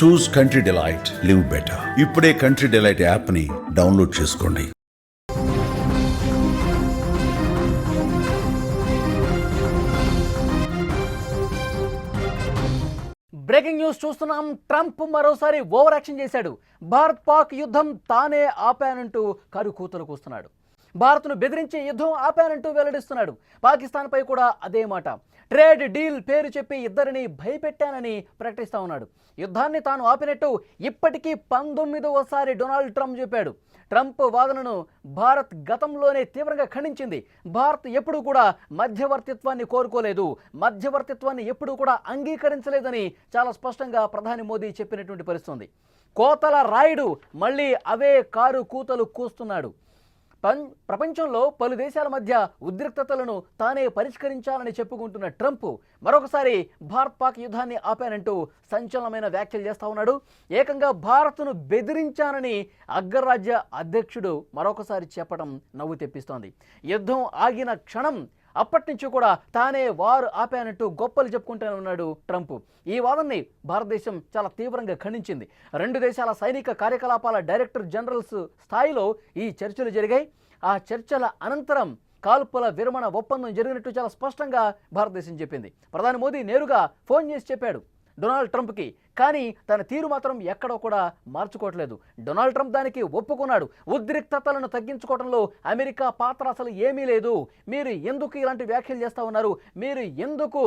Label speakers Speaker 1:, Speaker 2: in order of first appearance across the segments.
Speaker 1: చూస్ country delight, live better. ఇప్పుడే country delight యాప్ని download చేసుకోండి.
Speaker 2: బ్రేకింగ్ న్యూస్ చూస్తున్నాం. ట్రంప్ మరోసారి ఓవర్ యాక్షన్ చేశాడు. భారత్ పాక్ యుద్ధం తానే ఆపానంటూ కరుకూతలు కూస్తున్నాడు. భారత్ను బెదిరించి యుద్ధం ఆపానంటూ వెల్లడిస్తున్నాడు. పాకిస్తాన్పై కూడా అదే మాట. ట్రేడ్ డీల్ పేరు చెప్పి ఇద్దరిని భయపెట్టానని ప్రకటిస్తా ఉన్నాడు. యుద్ధాన్ని తాను ఆపినట్టు ఇప్పటికీ 19వసారి డొనాల్డ్ ట్రంప్ చెప్పాడు. ట్రంప్ వాదనను భారత్ గతంలోనే తీవ్రంగా ఖండించింది. భారత్ ఎప్పుడూ కూడా మధ్యవర్తిత్వాన్ని కోరుకోలేదు, మధ్యవర్తిత్వాన్ని ఎప్పుడూ కూడా అంగీకరించలేదని చాలా స్పష్టంగా ప్రధాని మోదీ చెప్పినటువంటి పరిస్థితి. కోతల రాయుడు మళ్ళీ అవే కారు కూతలు కూస్తున్నాడు. ప్రపంచంలో పలు దేశాల మధ్య ఉద్రిక్తతలను తానే పరిష్కరించాలని చెప్పుకుంటున్న ట్రంప్ మరొకసారి భారత్ పాక్ యుద్ధాన్ని ఆపానంటూ సంచలనమైన వ్యాఖ్యలు చేస్తూ ఉన్నాడు. ఏకంగా భారత్ను బెదిరించానని అగ్రరాజ్య అధ్యక్షుడు మరొకసారి చెప్పడం నవ్వు తెప్పిస్తోంది. యుద్ధం ఆగిన క్షణం అప్పటి నుంచి కూడా తానే వారు ఆపానంటూ గొప్పలు చెప్పుకుంటూనే ఉన్నాడు ట్రంప్. ఈ వాదనని భారతదేశం చాలా తీవ్రంగా ఖండించింది. రెండు దేశాల సైనిక కార్యకలాపాల డైరెక్టర్ జనరల్స్ స్థాయిలో ఈ చర్చలు జరిగాయి. ఆ చర్చల అనంతరం కాల్పుల విరమణ ఒప్పందం జరిగినట్టు చాలా స్పష్టంగా భారతదేశం చెప్పింది. ప్రధాని మోదీ నేరుగా ఫోన్ చేసి చెప్పాడు డొనాల్డ్ ట్రంప్కి. కానీ తన తీరు మాత్రం ఎక్కడో కూడా మార్చుకోవట్లేదు. డొనాల్డ్ ట్రంప్ దానికి ఒప్పుకున్నాడు. ఉద్రిక్తతలను తగ్గించుకోవడంలో అమెరికా పాత్ర అసలు ఏమీ లేదు. మీరు ఎందుకు ఇలాంటి వ్యాఖ్యలు చేస్తూ ఉన్నారు? మీరు ఎందుకు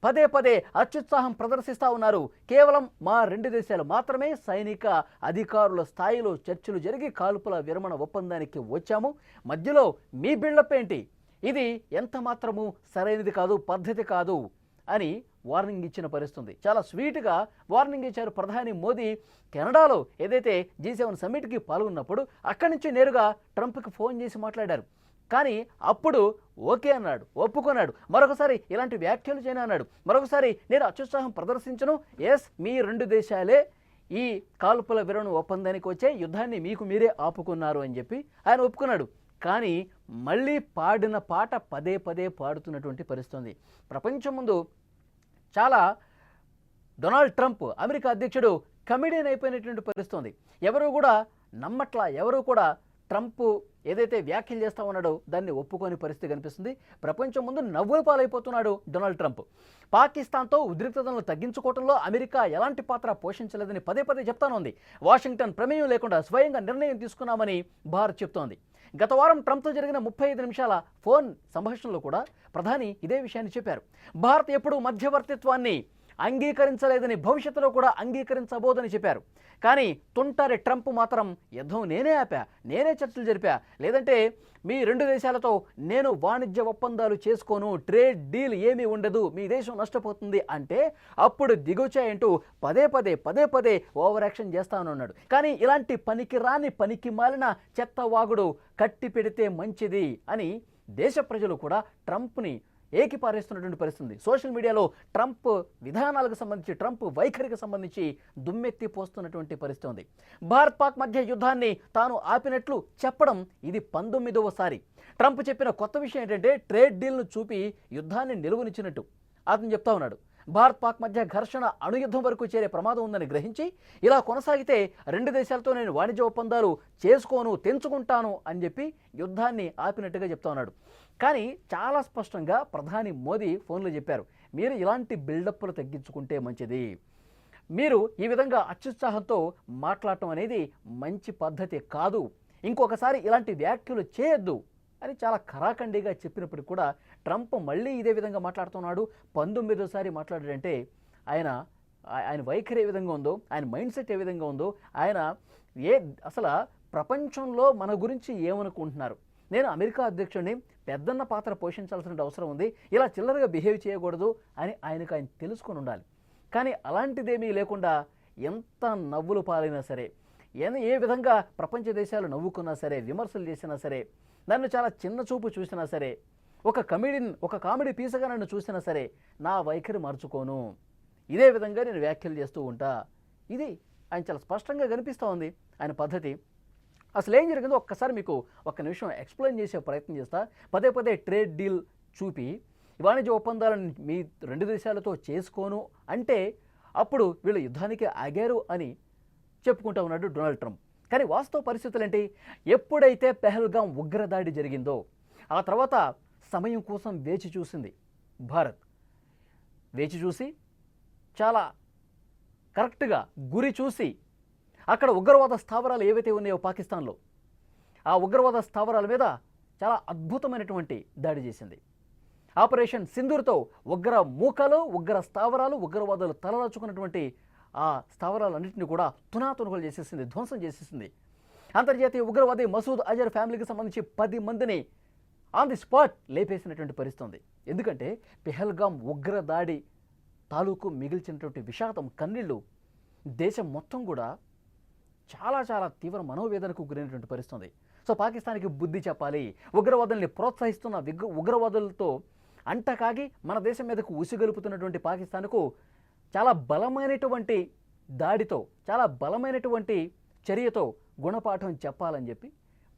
Speaker 2: పదే పదే అత్యుత్సాహం ప్రదర్శిస్తూ ఉన్నారు? కేవలం మా రెండు దేశాలు మాత్రమే సైనిక అధికారుల స్థాయిలో చర్చలు జరిగి కాల్పుల విరమణ ఒప్పందానికి వచ్చాము. మధ్యలో మీ బిల్డప్ ఏంటి? ఇది ఎంత మాత్రము సరైనది కాదు, పద్ధతి కాదు అని వార్నింగ్ ఇచ్చిన పరిస్థితుంది. చాలా స్వీట్గా వార్నింగ్ ఇచ్చారు ప్రధాని మోదీ. కెనడాలో ఏదైతే G7 సమ్మిట్కి పాల్గొన్నప్పుడు అక్కడి నుంచి నేరుగా ట్రంప్కి ఫోన్ చేసి మాట్లాడారు. కానీ అప్పుడు ఓకే అన్నాడు, ఒప్పుకున్నాడు. మరొకసారి ఇలాంటి వ్యాఖ్యలు చేయను అన్నాడు. మరొకసారి నేను అత్యుత్సాహం ప్రదర్శించను, ఎస్ మీ రెండు దేశాలే ఈ కాల్పుల విరమణ ఒప్పందానికి వచ్చే యుద్ధాన్ని మీకు మీరే ఆపుకున్నారు అని చెప్పి ఆయన ఒప్పుకున్నాడు. కానీ మళ్ళీ పాడిన పాట పదే పదే పాడుతున్నటువంటి పరిస్థితి. ప్రపంచం ముందు చాలా డొనాల్డ్ ట్రంప్ అమెరికా అధ్యక్షుడు కమెడియన్ అయిపోయినటువంటి పరిస్థితి. ఎవరు కూడా నమ్మట్లా, ఎవరు కూడా ట్రంప్ ఏదైతే వ్యాఖ్యలు చేస్తూ ఉన్నాడో దాన్ని ఒప్పుకోని పరిస్థితి కనిపిస్తుంది. ప్రపంచం ముందు నవ్వుల పాలైపోతున్నాడు డొనాల్డ్ ట్రంప్. పాకిస్తాన్తో ఉద్రిక్తతలను తగ్గించుకోవడంలో అమెరికా ఎలాంటి పాత్ర పోషించలేదని పదే పదే చెప్తానుంది. వాషింగ్టన్ ప్రమేయం లేకుండా స్వయంగా నిర్ణయం తీసుకున్నామని భారత్ చెప్తోంది. గత వారం ట్రంప్తో జరిగిన 35 నిమిషాల ఫోన్ సంభాషణలో కూడా ప్రధాని ఇదే విషయాన్ని చెప్పారు. భారత్ ఎప్పుడూ మధ్యవర్తిత్వాన్ని అంగీకరించలేదని, భవిష్యత్తులో కూడా అంగీకరించబోదని చెప్పారు. కానీ తుంటారి ట్రంప్ మాత్రం యుద్ధం నేనే ఆపా, నేనే చర్చలు జరిపా, లేదంటే మీ రెండు దేశాలతో నేను వాణిజ్య ఒప్పందాలు చేసుకోను, ట్రేడ్ డీల్ ఏమీ ఉండదు, మీ దేశం నష్టపోతుంది అంటే అప్పుడు దిగొచ్చాయంటూ పదే పదే ఓవర్ యాక్షన్ చేస్తానన్నాడు. కానీ ఇలాంటి పనికి మాలిన చెత్త వాగుడు కట్టి పెడితే మంచిది అని దేశ ప్రజలు కూడా ట్రంప్ని ఏకిపారేస్తున్నటువంటి పరిస్థితి. సోషల్ మీడియాలో ట్రంప్ విధానాలకు సంబంధించి, ట్రంప్ వైఖరికి సంబంధించి దుమ్మెత్తి పోస్తున్నటువంటి పరిస్థితి ఉంది. భారత్ పాక్ మధ్య యుద్ధాన్ని తాను ఆపినట్లు చెప్పడం ఇది 19వసారి. ట్రంప్ చెప్పిన కొత్త విషయం ఏంటంటే ట్రేడ్ డీల్ను చూపి యుద్ధాన్ని నిలువనిచ్చినట్టు అతను చెప్తా ఉన్నాడు. భారత్ పాక్ మధ్య ఘర్షణ అణుయుద్ధం వరకు చేరే ప్రమాదం ఉందని గ్రహించి ఇలా కొనసాగితే రెండు దేశాలతో నేను వాణిజ్య ఒప్పందాలు చేసుకోను, తెంచుకుంటాను అని చెప్పి యుద్ధాన్ని ఆపినట్టుగా చెప్తా ఉన్నాడు. కానీ చాలా స్పష్టంగా ప్రధాని మోదీ ఫోన్లో చెప్పారు, మీరు ఇలాంటి బిల్డప్లు తగ్గించుకుంటే మంచిది, మీరు ఈ విధంగా అత్యుత్సాహంతో మాట్లాడటం అనేది మంచి పద్ధతి కాదు, ఇంకొకసారి ఇలాంటి వ్యాఖ్యలు చేయొద్దు అని చాలా ఖరాఖండిగా చెప్పినప్పటికీ కూడా ట్రంప్ మళ్ళీ ఇదే విధంగా మాట్లాడుతున్నాడు. 19వసారి మాట్లాడాడంటే ఆయన వైఖరి ఏ విధంగా ఉందో, ఆయన మైండ్ సెట్ ఏ విధంగా ఉందో, ఆయన అసలు ప్రపంచంలో మన గురించి ఏమనుకుంటున్నారు, నేను అమెరికా అధ్యక్షుడిని, పెద్దన్న పాత్ర పోషించాల్సిన అవసరం ఉంది, ఇలా చిల్లరగా బిహేవ్ చేయకూడదు అని ఆయన తెలుసుకొని ఉండాలి. కానీ అలాంటిదేమీ లేకుండా ఎంత నవ్వులు పాలైనా సరే, ఏ విధంగా ప్రపంచ దేశాలు నవ్వుకున్నా సరే, విమర్శలు చేసినా సరే, నన్ను చాలా చిన్న చూపు చూసినా సరే, ఒక కామెడీ పీసగా నన్ను చూసినా సరే నా వైఖరి మార్చుకోను, ఇదే విధంగా నేను వ్యాఖ్యలు చేస్తూ ఉంటా. ఇది ఆయన చాలా స్పష్టంగా కనిపిస్తూ ఉంది ఆయన పద్ధతి. అసలు ఏం జరిగిందో ఒక్కసారి మీకు ఒక్క నిమిషం ఎక్స్ప్లెయిన్ చేసే ప్రయత్నం చేస్తా. పదే ట్రేడ్ డీల్ చూపి వాణిజ్య ఒప్పందాలను మీ రెండు దేశాలతో చేసుకోను అంటే అప్పుడు వీళ్ళు యుద్ధానికి ఆగారు అని చెప్పుకుంటూ ఉన్నాడు డొనాల్డ్ ట్రంప్. కానీ వాస్తవ పరిస్థితులు ఏంటి? ఎప్పుడైతే పెహల్గాం ఉగ్రదాడి జరిగిందో ఆ తర్వాత సమయం కోసం వేచి చూసింది భారత్. వేచి చూసి చాలా కరెక్ట్గా గురి చూసి అక్కడ ఉగ్రవాద స్థావరాలు ఏవైతే ఉన్నాయో పాకిస్తాన్లో, ఆ ఉగ్రవాద స్థావరాల మీద చాలా అద్భుతమైనటువంటి దాడి చేసింది. ఆపరేషన్ సింధూర్తో ఉగ్ర మూకలు, ఉగ్ర స్థావరాలు, ఉగ్రవాదులు తలదాచుకున్నటువంటి ఆ స్థావరాలన్నింటినీ కూడా తునాతునకలు చేసేసింది, ధ్వంసం చేసేసింది. అంతర్జాతీయ ఉగ్రవాది మసూద్ అజర్ ఫ్యామిలీకి సంబంధించి 10 మందిని ఆన్ ది స్పాట్ లేపేసినటువంటి పరిస్థితి. ఎందుకంటే పెహల్గాం ఉగ్రదాడి తాలూకు మిగిల్చినటువంటి విషాదం, కన్నీళ్లు దేశం మొత్తం కూడా చాలా చాలా తీవ్ర మనోవేదనకు గురైనటువంటి పరిస్థితి. సో పాకిస్తాన్కి బుద్ధి చెప్పాలి. ఉగ్రవాదుల్ని ప్రోత్సహిస్తున్న ఉగ్రవాదులతో అంటకాగి మన దేశం మీదకు ఉసిగొలుపుతున్నటువంటి పాకిస్తాన్కు చాలా బలమైనటువంటి దాడితో, చాలా బలమైనటువంటి చర్యతో గుణపాఠం చెప్పాలని చెప్పి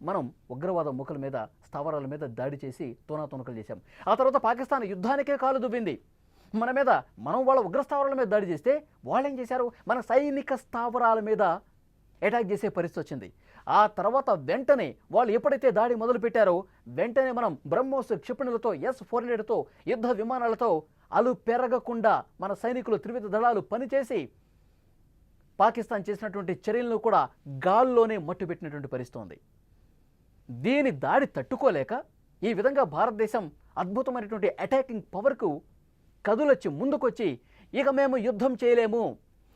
Speaker 2: మనం ఉగ్రవాద ముఖల మీద, స్థావరాల మీద దాడి చేసి తోనాతోనకలు చేశాం. ఆ తర్వాత పాకిస్తాన్ యుద్ధానికే కాలు దువ్వింది. మన మీద, మనం వాళ్ళ ఉగ్ర స్థావరాల మీద దాడి చేస్తే వాళ్ళు ఏం చేశారు? మన సైనిక స్థావరాల మీద అటాక్ చేసే పరిస్థితి వచ్చింది. ఆ తర్వాత వెంటనే వాళ్ళు ఎప్పుడైతే దాడి మొదలు పెట్టారో వెంటనే మనం బ్రహ్మోస్ క్షిపణులతో, S-400తో, యుద్ధ విమానాలతో అలు పెరగకుండా మన సైనికులు త్రివిధ దళాలు పనిచేసి పాకిస్తాన్ చేసినటువంటి చర్యలను కూడా గాల్లోనే మట్టుబెట్టినటువంటి పరిస్థితి ఉంది. దీని దాడి తట్టుకోలేక ఈ విధంగా భారతదేశం అద్భుతమైనటువంటి అటాకింగ్ పవర్కు కదులొచ్చి ముందుకొచ్చి ఇక మేము యుద్ధం చేయలేము,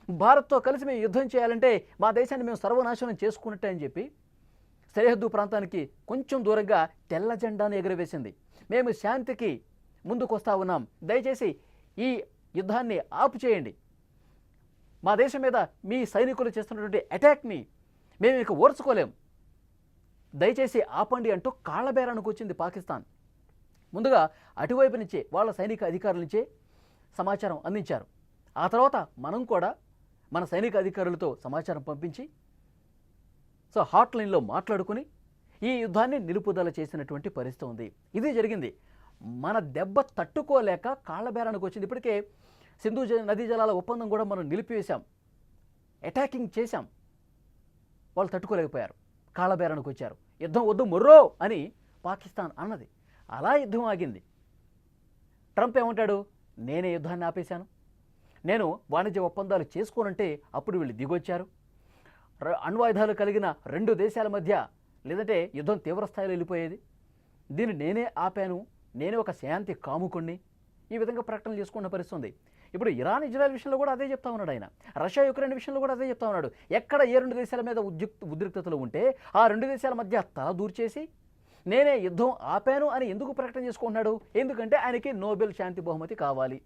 Speaker 2: భారత్తో కలిసి మేము యుద్ధం చేయాలంటే మా దేశాన్ని మేము సర్వనాశనం చేసుకున్నట్టే అని చెప్పి సరిహద్దు ప్రాంతానికి కొంచెం దూరంగా తెల్ల జెండాను ఎగురవేసింది. మేము శాంతికి ముందుకొస్తా ఉన్నాం, దయచేసి ఈ యుద్ధాన్ని ఆపు చేయండి, మా దేశం మీద మీ సైనికులు చేస్తున్నటువంటి అటాక్ని మేము ఇక ఓర్చుకోలేం, దయచేసి ఆపండి అంటూ కాళ్ళబేరానికి వచ్చింది పాకిస్తాన్. ముందుగా అటువైపు నుంచే వాళ్ళ సైనిక అధికారుల నుంచే సమాచారం అందించారు. ఆ తర్వాత మనం కూడా మన సైనిక అధికారులతో సమాచారం పంపించి హాట్లైన్లో మాట్లాడుకుని ఈ యుద్ధాన్ని నిలుపుదల చేసినటువంటి పరిస్థితి ఉంది. ఇది జరిగింది. మన దెబ్బ తట్టుకోలేక కాళ్ళబేరానికి వచ్చింది. ఇప్పటికే సింధు నదీ జలాల ఒప్పందం కూడా మనం నిలిపివేశాం, అటాకింగ్ చేశాం, వాళ్ళు తట్టుకోలేకపోయారు, కాళ్ళబేరానికి వచ్చారు. యుద్ధం వద్దు మొర్రో అని పాకిస్తాన్ అన్నది. అలా యుద్ధం ఆగింది. ట్రంప్ ఏమంటాడు? నేనే యుద్ధాన్ని ఆపేశాను, నేను వాణిజ్య ఒప్పందాలు చేసుకోనంటే అప్పుడు వీళ్ళు దిగొచ్చారు, అణ్వాయుధాలు కలిగిన 2 దేశాల మధ్య లేదంటే యుద్ధం తీవ్రస్థాయిలో వెళ్ళిపోయేది, దీన్ని నేనే ఆపాను, నేనే ఒక శాంతి కాముకుణ్ణి, ఈ విధంగా ప్రకటనలు చేసుకున్న పరిస్థితి. ఇప్పుడు ఇరాన్ ఇజ్రాయెల్ విషయంలో కూడా అదే చెప్తా ఉన్నాడు ఆయన. రష్యా యుక్రెయిన్ విషయంలో కూడా అదే చెప్తా ఉన్నాడు. ఎక్కడ ఏ 2 దేశాల మీద ఉద్రిక్తతలు ఉంటే ఆ 2 దేశాల మధ్య తల దూర్చేసి నేనే యుద్ధం ఆపాను అని ఎందుకు ప్రకటన చేసుకుంటున్నాడు? ఎందుకంటే ఆయనకి నోబెల్ శాంతి బహుమతి కావాలి,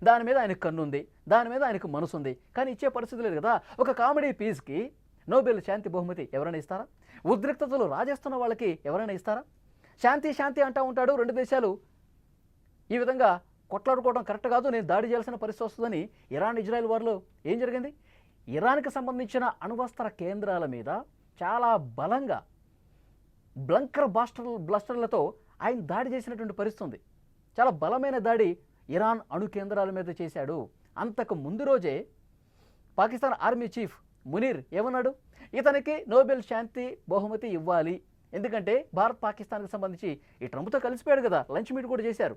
Speaker 2: దాని మీద ఆయనకు కన్నుంది, దాని మీద ఆయనకు మనసు ఉంది. కానీ ఇచ్చే పరిస్థితి లేదు కదా. ఒక కామెడీ పీస్కి నోబెల్ శాంతి బహుమతి ఎవరైనా ఇస్తారా? ఉద్రిక్తతలు రాజేస్తున్న వాళ్ళకి ఎవరైనా ఇస్తారా? శాంతి శాంతి అంటూ ఉంటాడు. 2 దేశాలు ఈ విధంగా కొట్లాడుకోవడం కరెక్ట్ కాదు, నేను దాడి చేయాల్సిన పరిస్థితి వస్తుందని ఇరాన్ ఇజ్రాయెల్ వార్లో ఏం జరిగింది? ఇరాన్కి సంబంధించిన అణ్వస్త్ర కేంద్రాల మీద చాలా బలంగా బ్లంకర్ బ్లస్టర్లతో ఆయన దాడి చేసినటువంటి పరిస్థితి ఉంది. చాలా బలమైన దాడి ఇరాన్ అణు కేంద్రాల మీద చేశాడు. అంతకు ముందు రోజే పాకిస్తాన్ ఆర్మీ చీఫ్ మునీర్ ఏమన్నాడు? ఇతనికి నోబెల్ శాంతి బహుమతి ఇవ్వాలి, ఎందుకంటే భారత్ పాకిస్తాన్కి సంబంధించి ఈ ట్రంప్తో కలిసిపోయాడు కదా, లంచ్ మీట్ కూడా చేశారు.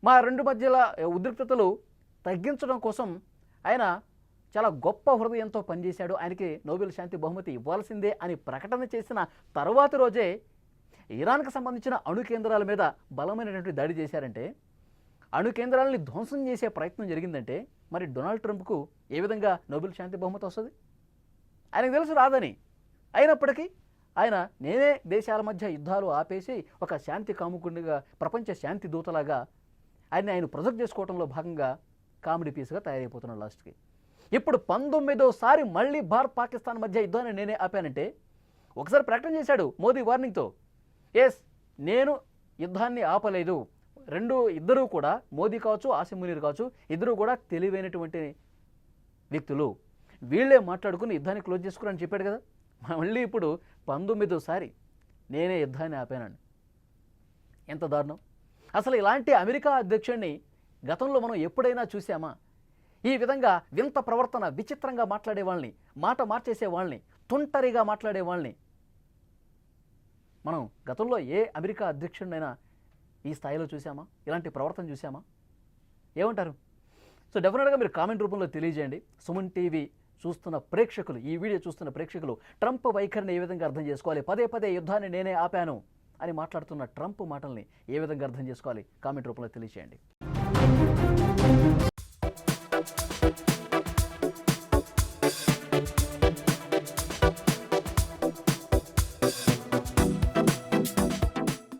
Speaker 2: మా 2 మధ్యల ఉద్రిక్తతలు తగ్గించడం కోసం ఆయన చాలా గొప్ప హృదయంతో పనిచేశాడు, ఆయనకి నోబెల్ శాంతి బహుమతి ఇవ్వాల్సిందే అని ప్రకటన చేసిన తర్వాతి రోజే ఇరాన్కి సంబంధించిన అణు కేంద్రాల మీద బలమైనటువంటి దాడి చేశారంటే, అణు కేంద్రాలని ధ్వంసం చేసే ప్రయత్నం జరిగిందంటే మరి డొనాల్డ్ ట్రంప్కు ఏ విధంగా నోబెల్ శాంతి బహుమతి వస్తుంది? ఆయనకు తెలుసు రాదని. అయినప్పటికీ ఆయన నేనే దేశాల మధ్య యుద్ధాలు ఆపేసి ఒక శాంతి కాముకునిగా, ప్రపంచ శాంతి దూతలాగా ఆయన ప్రొజెక్ట్ చేసుకోవడంలో భాగంగా కామెడీ పీస్గా తయారైపోతున్నాడు లాస్ట్కి. ఇప్పుడు 19వ మళ్ళీ భారత్ పాకిస్తాన్ మధ్య యుద్ధాన్ని నేనే ఆపానంటే, ఒకసారి ప్రకటన చేశాడు మోదీ వార్నింగ్తో, ఎస్ నేను యుద్ధాన్ని ఆపలేదు. ఇద్దరూ కూడా, మోదీ కావచ్చు, ఆసిమ్ మునీర్ కావచ్చు, ఇద్దరూ కూడా తెలివైనటువంటి వ్యక్తులు, వీళ్ళే మాట్లాడుకుని యుద్ధాన్ని క్లోజ్ చేసుకుని చెప్పాడు కదా. మళ్ళీ ఇప్పుడు 19వ నేనే యుద్ధాన్ని ఆపానండి. ఎంత దారుణం! అసలు ఇలాంటి అమెరికా అధ్యక్షుడిని గతంలో మనం ఎప్పుడైనా చూసామా? ఈ విధంగా వింత ప్రవర్తన, విచిత్రంగా మాట్లాడే వాళ్ళని, మాట మార్చేసే వాళ్ళని, తుంటరిగా మాట్లాడే వాళ్ళని మనం గతంలో ఏ అమెరికా అధ్యక్షుడినైనా ఈ స్థాయిలో చూసామా? ఇలాంటి ప్రవర్తన చూసామా? ఏమంటారు? సో డెఫినెట్గా మీరు కామెంట్ రూపంలో తెలియజేయండి. సుమన్ టీవీ చూస్తున్న ప్రేక్షకులు, ఈ వీడియో చూస్తున్న ప్రేక్షకులు ట్రంప్ వైఖరిని ఏ విధంగా అర్థం చేసుకోవాలి? పదే పదే యుద్ధాన్ని నేనే ఆపాను అని మాట్లాడుతున్న ట్రంప్ మాటల్ని ఏ విధంగా అర్థం చేసుకోవాలి? కామెంట్ రూపంలో తెలియజేయండి.